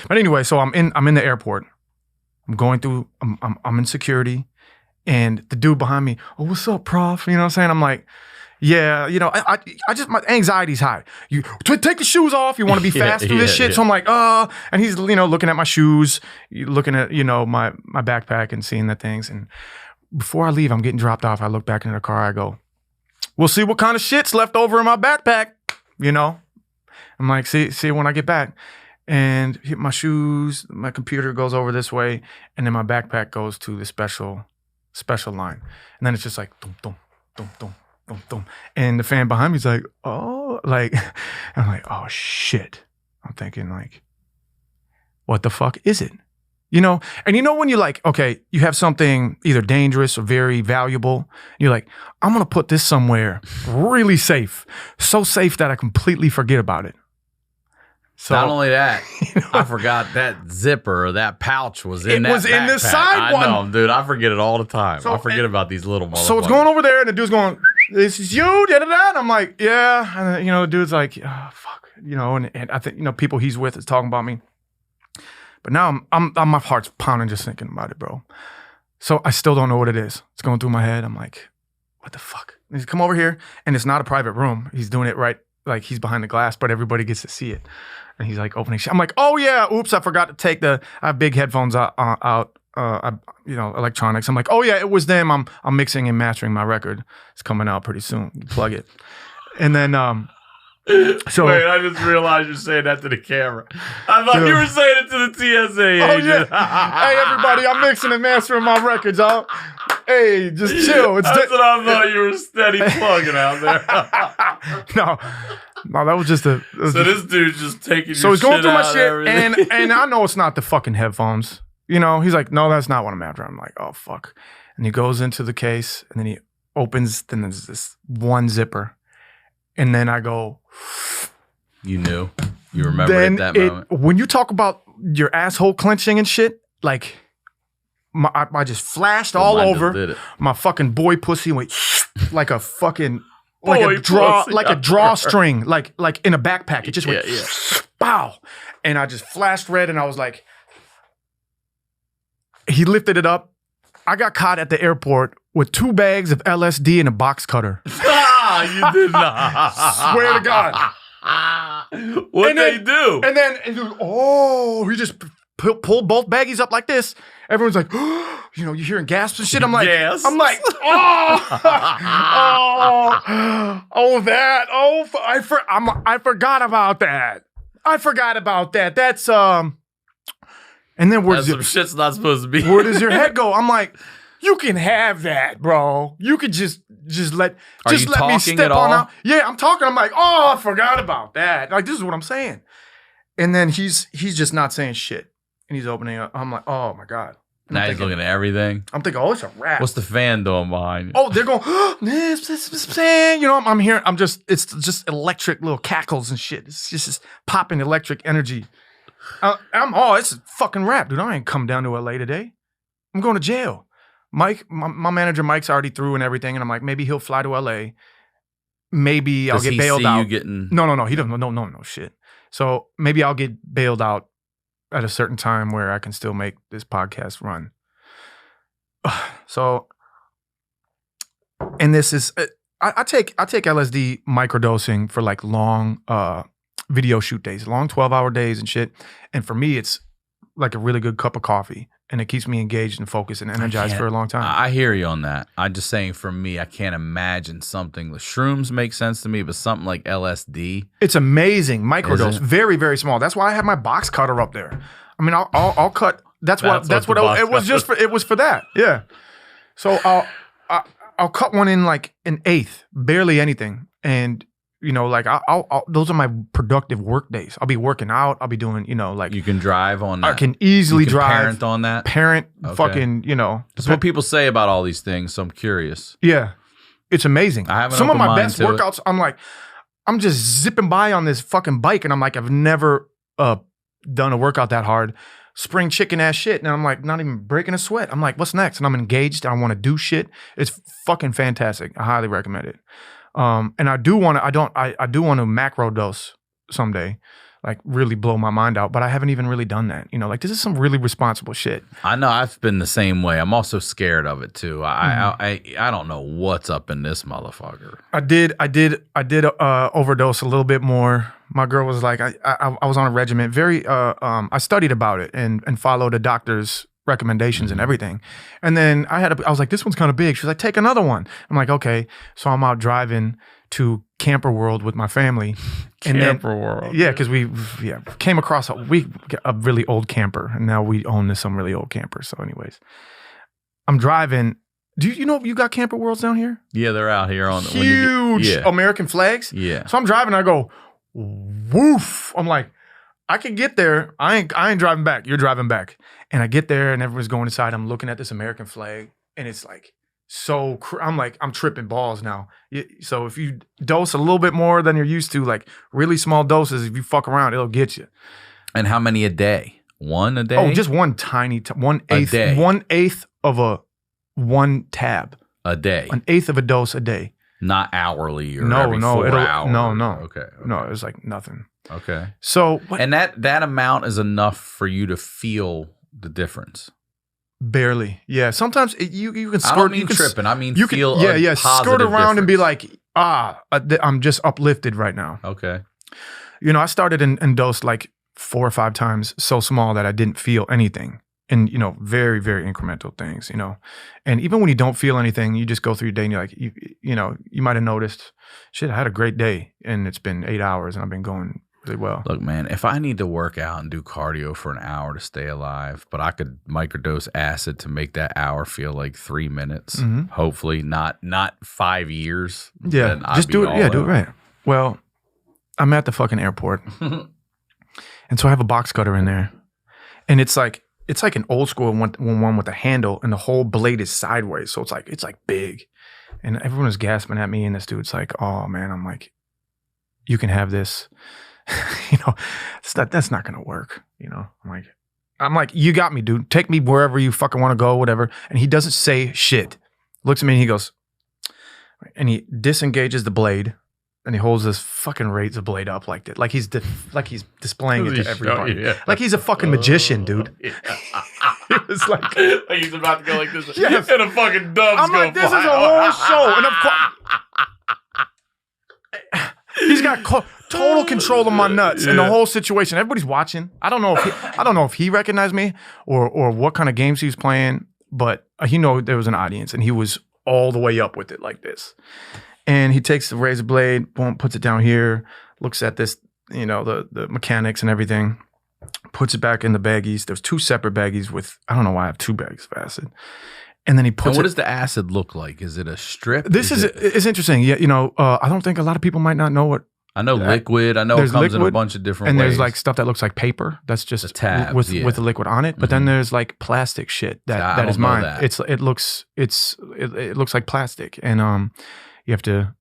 But anyway, so I'm in the airport. I'm going through. I'm in security, and the dude behind me. Oh, what's up, Prof? You know what I'm saying? I'm like, yeah, you know, I just my anxiety's high. You take the shoes off. You want to be fast through this shit. So I'm like, and he's looking at my shoes, looking at my backpack and seeing the things. And before I leave, I'm getting dropped off. I look back into the car. I go, we'll see what kind of shit's left over in my backpack. You know, I'm like, see when I get back. And hit my shoes, my computer goes over this way, and then my backpack goes to the special line. And then it's just like, dum, dum, dum, dum, dum, dum. And the fan behind me is like, oh, like, I'm like, oh, shit. I'm thinking like, what the fuck is it? You know? And you know when you're like, okay, you have something either dangerous or very valuable, you're like, I'm going to put this somewhere really safe. So safe that I completely forget about it. So, not only that, I forgot that zipper or that pouch was in that was in the side one. I know, dude. I forget it all the time. So, I forget about these little motherfuckers. So it's going over there, and the dude's going, this is you, da-da-da. And I'm like, yeah. And, the dude's like, oh, fuck. And I think, people he's with is talking about me. But now I'm my heart's pounding just thinking about it, bro. So I still don't know what it is. It's going through my head. I'm like, what the fuck? And he's come over here, and it's not a private room. He's doing it right, like he's behind the glass, but everybody gets to see it. And he's like opening shit. I'm like, oh yeah, oops, I forgot to take I have big headphones out, electronics. I'm like, oh yeah, it was them. I'm mixing and mastering my record. It's coming out pretty soon. You plug it. And then, so. Wait, I just realized you're saying that to the camera. I thought you were saying it to the TSA agent. Yeah. Hey everybody, I'm mixing and mastering my records, y'all. Hey, just chill. That's what I thought you were steady plugging out there. No, that was just this dude's just taking your shit. So he's going through my shit, and and I know it's not the fucking headphones. He's like, no, that's not what I'm after. I'm like, oh, fuck. And he goes into the case, and then he opens, then there's this one zipper. And then I go. You knew. You remember at that moment. When you talk about your asshole clenching and shit, like, I just flashed all over. My fucking boy pussy went like a fucking... Like a drawstring, like in a backpack. It just went, bow. And I just flashed red, and I was like, he lifted it up. I got caught at the airport with 2 bags of LSD and a box cutter. You did not. Swear to God. What'd they do? And then, he just pulled both baggies up like this. Everyone's like, you're hearing gasps and shit. I'm like, yes. I'm like, I forgot about that. That's and then where's some shit's not supposed to be. Where does your head go? I'm like, you can have that, bro. You could just let me step on out. Yeah, I'm talking. I'm like, I forgot about that. Like, this is what I'm saying. And then he's just not saying shit. And he's opening up. I'm like, oh my God. And now he's looking at everything. I'm thinking, it's a wrap. What's the fan doing behind you? Oh, they're going, I'm hearing, it's just electric little cackles and shit. It's just popping electric energy. It's a fucking wrap, dude. I ain't come down to LA today. I'm going to jail. Mike, my manager Mike's already through and everything. And I'm like, maybe he'll fly to LA. Maybe I'll get bailed out. No, he doesn't. No shit. So maybe I'll get bailed out at a certain time where I can still make this podcast run. So, and this is, I take LSD microdosing for like long video shoot days, long 12-hour days and shit. And for me, it's like a really good cup of coffee. And it keeps me engaged and focused and energized for a long time. I hear you on that. I'm just saying, for me, I can't imagine something. The shrooms make sense to me, but something like LSD. It's amazing. Microdose. Very, very small. That's why I have my box cutter up there. I mean, I'll cut. That's what it was just for. It was for that. Yeah. So I'll cut one in like an eighth, barely anything. And like I'll those are my productive work days. I'll be working out. I'll be doing, like you can drive on that. I can easily drive. Parent on that. Fucking, That's what people say about all these things. So I'm curious. Yeah, it's amazing. I have some of my best workouts. I'm just zipping by on this fucking bike, and I'm like, I've never done a workout that hard. Spring chicken ass shit, and I'm like, not even breaking a sweat. I'm like, what's next? And I'm engaged. I want to do shit. It's fucking fantastic. I highly recommend it. And I do want to macro dose someday. like really blow my mind out. But I haven't even really done that. You know, like this is some really responsible shit. I know I've been the same way. I'm also scared of it too. I don't know what's up in this motherfucker. I did overdose a little bit more. My girl was like, I was on a regimen. I studied about it and followed a doctor's recommendations and everything. And then I was like, this one's kind of big. She was like, take another one. I'm like, okay. So I'm out driving to Camper World with my family. Camper World. Yeah, because we came across a really old camper, and now we own some really old camper. So anyways, I'm driving. Do you know you got Camper Worlds down here? Yeah, they're out here on the huge American flags. Yeah. So I'm driving, I go, woof. I'm like, I can get there. I ain't driving back. You're driving back. And I get there and everyone's going inside. I'm looking at this American flag and it's like, I'm tripping balls now. So if you dose a little bit more than you're used to, like really small doses, if you fuck around, it'll get you. And how many a day? One a day? Oh, just one tiny, 1/8, 1/8 of one tab. A day? 1/8 of a dose a day. Not hourly or every 4 hours? No. Okay. No, it was like nothing. Okay. So. And that amount is enough for you to feel the difference? Barely. Yeah. Sometimes you can skirt. I don't mean tripping. I mean you feel can, yeah, skirt around difference. And be like, I'm just uplifted right now. Okay. You know, I started and dosed like 4 or 5 times so small that I didn't feel anything. And, you know, very, very incremental things, you know. And even when you don't feel anything, you just go through your day and you're like, you know, you might have noticed, shit, I had a great day and it's been 8 hours and I've been going really well. Look, man, if I need to work out and do cardio for an hour to stay alive, but I could microdose acid to make that hour feel like 3 minutes, hopefully not 5 years. Yeah, just do it. Yeah, do it right. Well, I'm at the fucking airport. And so I have a box cutter in there. And it's like an old school one with a handle and the whole blade is sideways. So it's like big. And everyone is gasping at me. And this dude's like, oh man, I'm like, you can have this. You know, that's not going to work. You know, I'm like, you got me, dude. Take me wherever you fucking want to go, whatever. And he doesn't say shit. Looks at me and he goes, and he disengages the blade. And he holds this fucking razor blade up like that, like he's displaying it to everybody, like he's a fucking magician, dude. It was like he's about to go like this, yes. And a fucking dove's I'm like, this is a whole show, and he's got total control of my nuts and the whole situation. Everybody's watching. I don't know if he recognized me or what kind of games he was playing, but he knew there was an audience, and he was all the way up with it like this. And he takes the razor blade, boom, puts it down here, looks at this, you know, the mechanics and everything, puts it back in the baggies. There's 2 separate baggies with, I don't know why I have 2 bags of acid. And then he puts And what does the acid look like? Is it a strip? It's interesting. Yeah, you know, I don't think a lot of people might not know what. I know liquid. I know it comes in a bunch of different ways. And there's like stuff that looks like paper. That's just a tab with the liquid on it. But then there's like plastic shit that is mine. It looks like plastic. And you have to,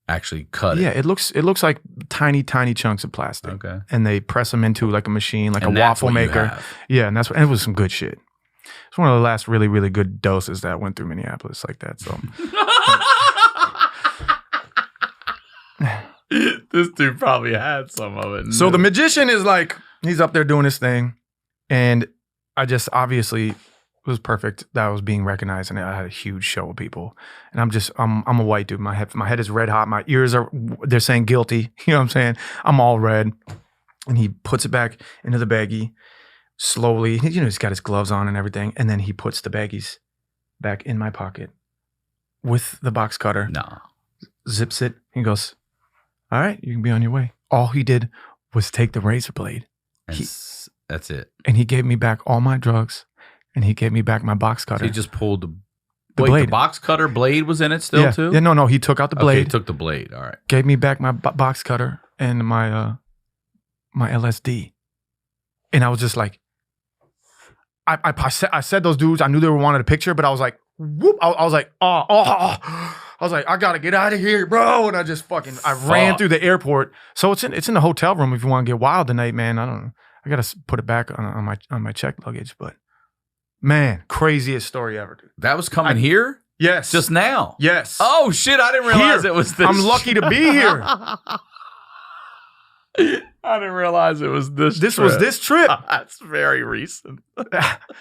actually cut it. Yeah, it looks like tiny chunks of plastic. Okay. And they press them into like a machine, like a waffle maker. Yeah, and it was some good shit. It's one of the last really, really good doses that went through Minneapolis like that. So this dude probably had some of it. So the magician is like, he's up there doing his thing, and I just obviously. It was perfect that I was being recognized, and I had a huge show of people. And I'm a white dude. My head is red hot. My ears they're saying guilty. You know what I'm saying? I'm all red. And he puts it back into the baggie slowly. You know, he's got his gloves on and everything. And then he puts the baggies back in my pocket with the box cutter. No. Zips it. He goes, all right, you can be on your way. All he did was take the razor blade. That's it. And he gave me back all my drugs. And he gave me back my box cutter. So he just pulled the blade. The box cutter blade was in it still too? Yeah, no, he took out the blade. Okay, he took the blade. All right. Gave me back my box cutter and my LSD. And I was just like, I said those dudes, I knew they were wanting a picture, but I was like, whoop. I was like, I was like, I gotta get out of here, bro. And I just ran through the airport. So it's in the hotel room if you want to get wild tonight, man. I don't know. I gotta put it back on my check luggage, but. Man, craziest story ever, dude. That was coming here? Yes. Just now? Yes. Oh, shit. I didn't realize it was this. I'm lucky to be here. I didn't realize it was this. This was this trip. That's very recent.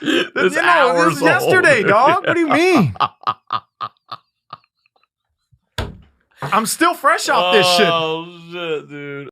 This was yesterday, dog. What do you mean? I'm still fresh off this shit. Oh shit, dude.